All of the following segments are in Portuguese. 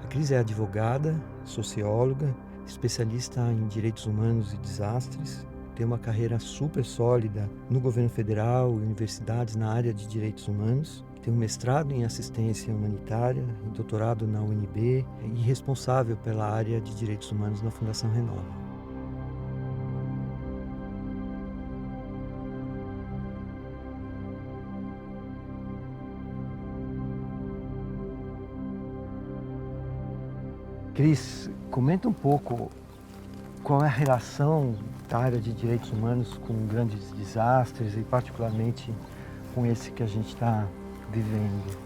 Cris é advogada, socióloga, especialista em direitos humanos e desastres. Tem uma carreira super sólida no governo federal e universidades na área de direitos humanos. Tem um mestrado em assistência humanitária, um doutorado na UNB e responsável pela área de direitos humanos na Fundação Renova. Cris, comenta um pouco qual é a relação da área de direitos humanos com grandes desastres e particularmente com esse que a gente está vivendo.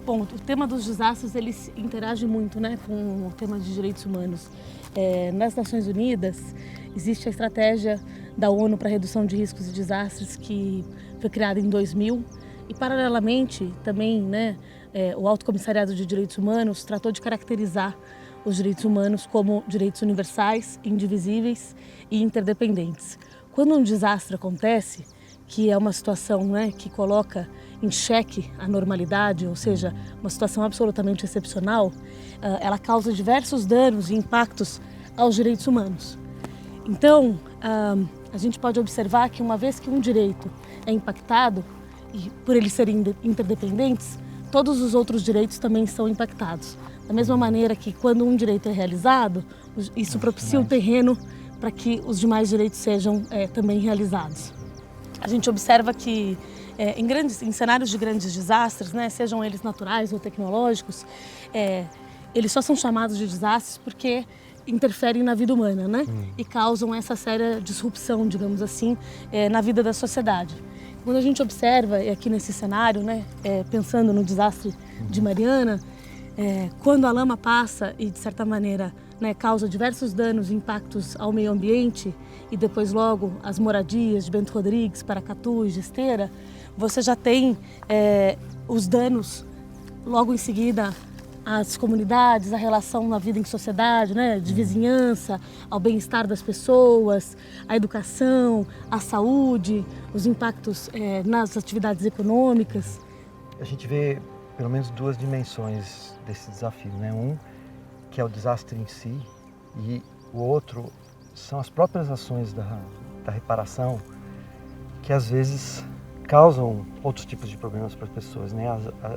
Bom, o tema dos desastres ele interage muito, né, com o tema de direitos humanos. Nas Nações Unidas existe a estratégia da ONU para a redução de riscos e desastres que foi criada em 2000 e paralelamente também, né, o Alto Comissariado de Direitos Humanos tratou de caracterizar os direitos humanos como direitos universais, indivisíveis e interdependentes. Quando um desastre acontece, que é uma situação, né, que coloca em xeque a normalidade, ou seja, uma situação absolutamente excepcional, ela causa diversos danos e impactos aos direitos humanos. Então, a gente pode observar que uma vez que um direito é impactado, e por eles serem interdependentes, todos os outros direitos também são impactados. Da mesma maneira que quando um direito é realizado, isso propicia o terreno para que os demais direitos sejam também realizados. A gente observa que em cenários de grandes desastres, né, sejam eles naturais ou tecnológicos, eles só são chamados de desastres porque interferem na vida humana, né? E causam essa séria disrupção, digamos assim, na vida da sociedade. Quando a gente observa, e aqui nesse cenário, né, pensando no desastre de Mariana, quando a lama passa e, de certa maneira, né, causa diversos danos e impactos ao meio ambiente e depois logo as moradias de Bento Rodrigues, Paracatu e Gesteira, você já tem os danos logo em seguida às comunidades, a relação na vida em sociedade, né, de vizinhança, ao bem-estar das pessoas, à educação, à saúde, os impactos nas atividades econômicas. A gente vê pelo menos duas dimensões desse desafio, né? Um que é o desastre em si e o outro são as próprias ações da reparação que às vezes causam outros tipos de problemas para as pessoas, né?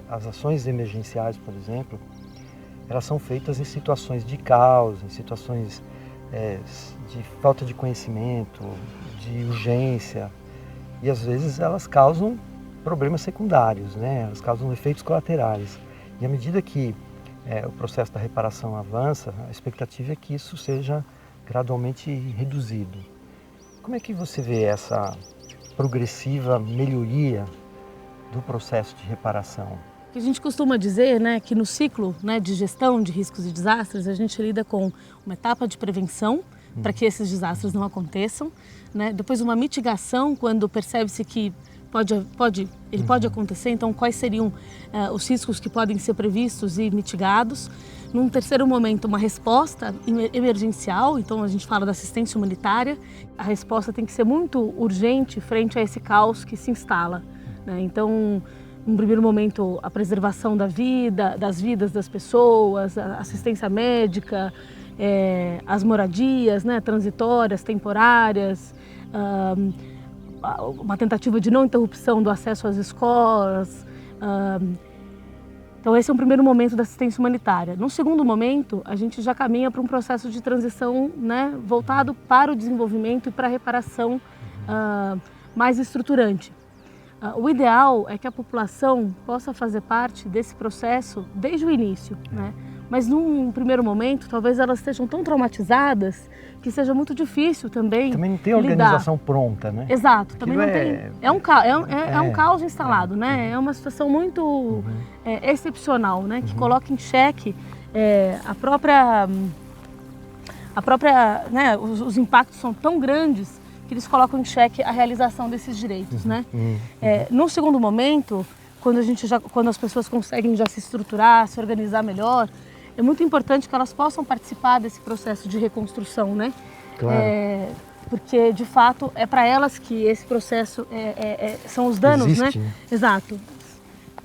As ações emergenciais, por exemplo, elas são feitas em situações de caos, em situações de falta de conhecimento, de urgência, e às vezes elas causam problemas secundários, né? Elas causam efeitos colaterais. E à medida que o processo da reparação avança, a expectativa é que isso seja gradualmente reduzido. Como é que você vê essa progressiva melhoria do processo de reparação? A gente costuma dizer, né, que no ciclo, né, de gestão de riscos e desastres, a gente lida com uma etapa de prevenção para que esses desastres não aconteçam, né? Depois uma mitigação quando percebe-se que ele pode acontecer, então quais seriam os riscos que podem ser previstos e mitigados. Num terceiro momento, uma resposta emergencial, então a gente fala da assistência humanitária. A resposta tem que ser muito urgente frente a esse caos que se instala, né? Então, num primeiro momento, a preservação das vidas das pessoas, a assistência médica, as moradias, né, transitórias, temporárias, uma tentativa de não interrupção do acesso às escolas. Então esse é um primeiro momento da assistência humanitária. No segundo momento, a gente já caminha para um processo de transição, né, voltado para o desenvolvimento e para a reparação mais estruturante. O ideal é que a população possa fazer parte desse processo desde o início, né? Mas num primeiro momento, talvez elas estejam tão traumatizadas que seja muito difícil também não tem organização pronta, né? Exato, também não tem. É um caos instalado, né? É uma situação muito excepcional, né? Que coloca em xeque a própria, né? Os impactos são tão grandes que eles colocam em xeque a realização desses direitos, né? No segundo momento, quando as pessoas conseguem já se estruturar, se organizar melhor, é muito importante que elas possam participar desse processo de reconstrução, né? Claro. Porque, de fato, é para elas que esse processo são os danos, Existe, né? Exato.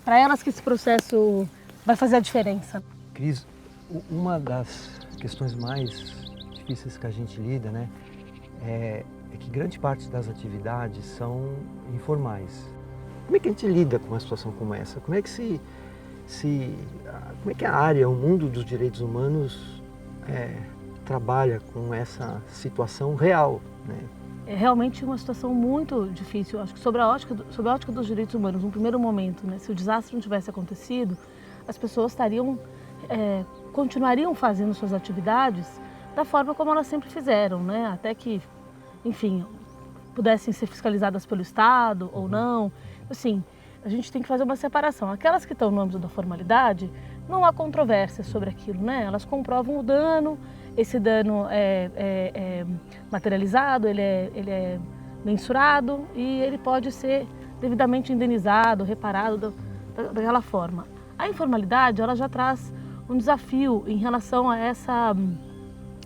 Para elas que esse processo vai fazer a diferença. Cris, uma das questões mais difíceis que a gente lida, né, é que grande parte das atividades são informais. Como é que a gente lida com uma situação como essa? Como é que como é que a área, o mundo dos direitos humanos trabalha com essa situação real, né? É realmente uma situação muito difícil. Acho que sob a ótica dos direitos humanos, no primeiro momento, né, se o desastre não tivesse acontecido, as pessoas continuariam fazendo suas atividades da forma como elas sempre fizeram, né? Até que, enfim, pudessem ser fiscalizadas pelo Estado ou não. Assim, a gente tem que fazer uma separação. Aquelas que estão no âmbito da formalidade, não há controvérsia sobre aquilo, né? Elas comprovam o dano, esse dano é materializado, ele é mensurado e ele pode ser devidamente indenizado, reparado daquela forma. A informalidade, ela já traz um desafio em relação a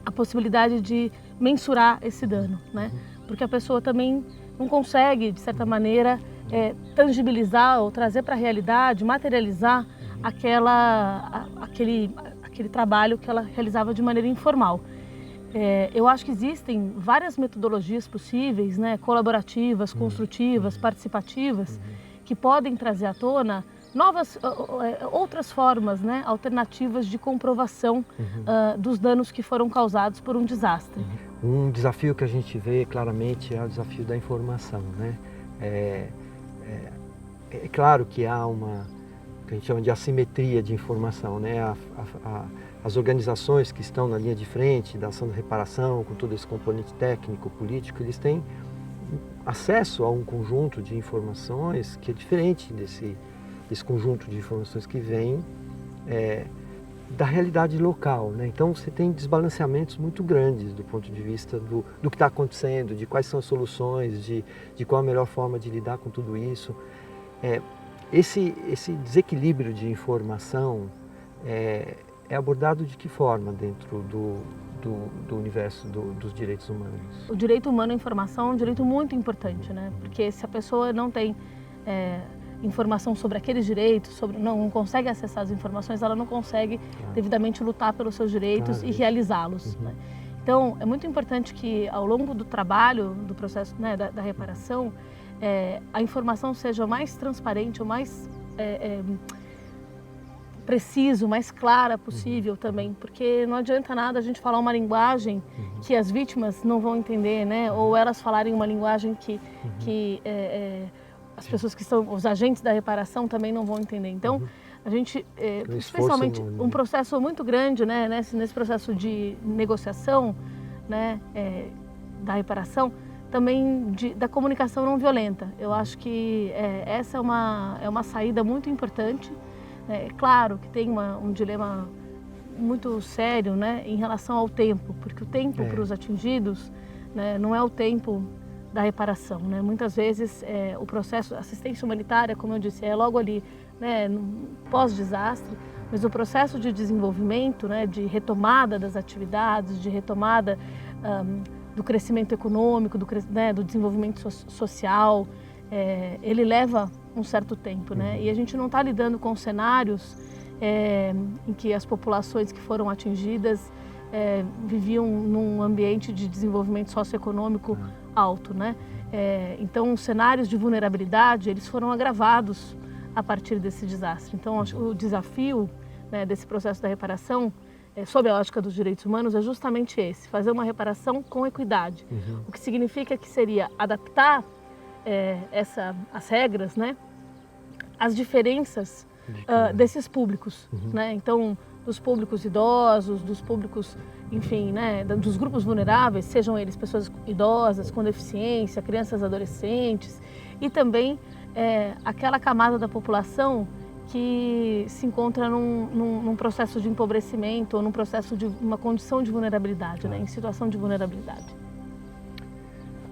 a possibilidade de mensurar esse dano, né? Porque a pessoa também não consegue, de certa maneira, tangibilizar ou trazer para a realidade, materializar aquele trabalho que ela realizava de maneira informal. Eu acho que existem várias metodologias possíveis, né, colaborativas, construtivas, participativas, que podem trazer à tona outras formas, né, alternativas de comprovação dos danos que foram causados por um desastre. Um desafio que a gente vê claramente é o desafio da informação, né? É claro que há que a gente chama de assimetria de informação, né? As organizações que estão na linha de frente da ação de reparação, com todo esse componente técnico, político, eles têm acesso a um conjunto de informações que é diferente desse conjunto de informações que vem da realidade local, né? Então você tem desbalanceamentos muito grandes do ponto de vista do que está acontecendo, de quais são as soluções, de qual a melhor forma de lidar com tudo isso. Esse desequilíbrio de informação é abordado de que forma dentro do universo dos direitos humanos? O direito humano à informação é um direito muito importante, né? Porque se a pessoa não tem informação sobre aqueles direitos, não consegue acessar as informações, ela não consegue devidamente lutar pelos seus direitos e realizá-los, né? Então, é muito importante que ao longo do trabalho, do processo, né, da reparação, a informação seja o mais transparente, o mais preciso, mais clara possível também, porque não adianta nada a gente falar uma linguagem que as vítimas não vão entender, né? Ou elas falarem uma linguagem que as pessoas que são os agentes da reparação também não vão entender. Então, a gente, especialmente um processo muito grande, né, nesse processo de negociação, né, da reparação, também da comunicação não violenta. Eu acho que essa é uma saída muito importante. É claro que tem um dilema muito sério, né, em relação ao tempo, porque o tempo para os atingidos, né, não é o tempo da reparação, né? Muitas vezes o processo, assistência humanitária, como eu disse, é logo ali, né, pós-desastre, mas o processo de desenvolvimento, né, de retomada das atividades, de retomada do crescimento econômico, do desenvolvimento social, ele leva um certo tempo, né? E a gente não está lidando com cenários em que as populações que foram atingidas viviam num ambiente de desenvolvimento socioeconômico alto, né? Então, os cenários de vulnerabilidade, eles foram agravados a partir desse desastre. Então, o desafio, né, desse processo da reparação, sob a ótica dos direitos humanos, é justamente esse: fazer uma reparação com equidade. O que significa que seria adaptar as regras, né, às diferenças desses públicos, né? Então, dos públicos idosos, dos públicos, enfim, né, dos grupos vulneráveis, sejam eles pessoas idosas, com deficiência, crianças, adolescentes, e também aquela camada da população que se encontra num processo de empobrecimento ou num processo de uma condição de vulnerabilidade, né, em situação de vulnerabilidade.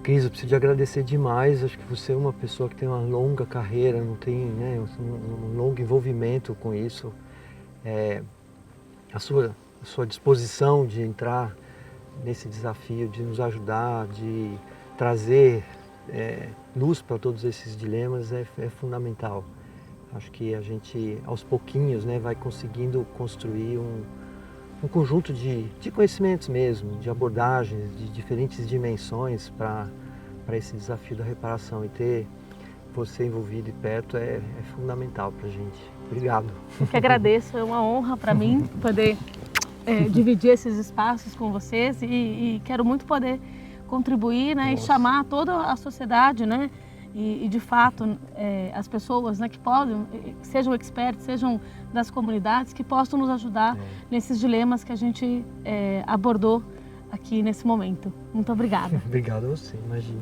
Cris, eu preciso te agradecer demais. Acho que você é uma pessoa que tem uma longa carreira, não tem, né, um longo envolvimento com isso. A sua disposição de entrar nesse desafio, de nos ajudar, de trazer luz para todos esses dilemas é fundamental. Acho que a gente, aos pouquinhos, né, vai conseguindo construir um conjunto de conhecimentos mesmo, de abordagens, de diferentes dimensões para esse desafio da reparação. E ter você envolvido e perto é fundamental para a gente. Obrigado. Eu que agradeço, é uma honra para mim poder dividir esses espaços com vocês e quero muito poder contribuir, né, e chamar toda a sociedade, né, e de fato as pessoas, né, que podem, sejam experts, sejam das comunidades, que possam nos ajudar nesses dilemas que a gente abordou aqui nesse momento. Muito obrigada. Obrigado a você, imagina.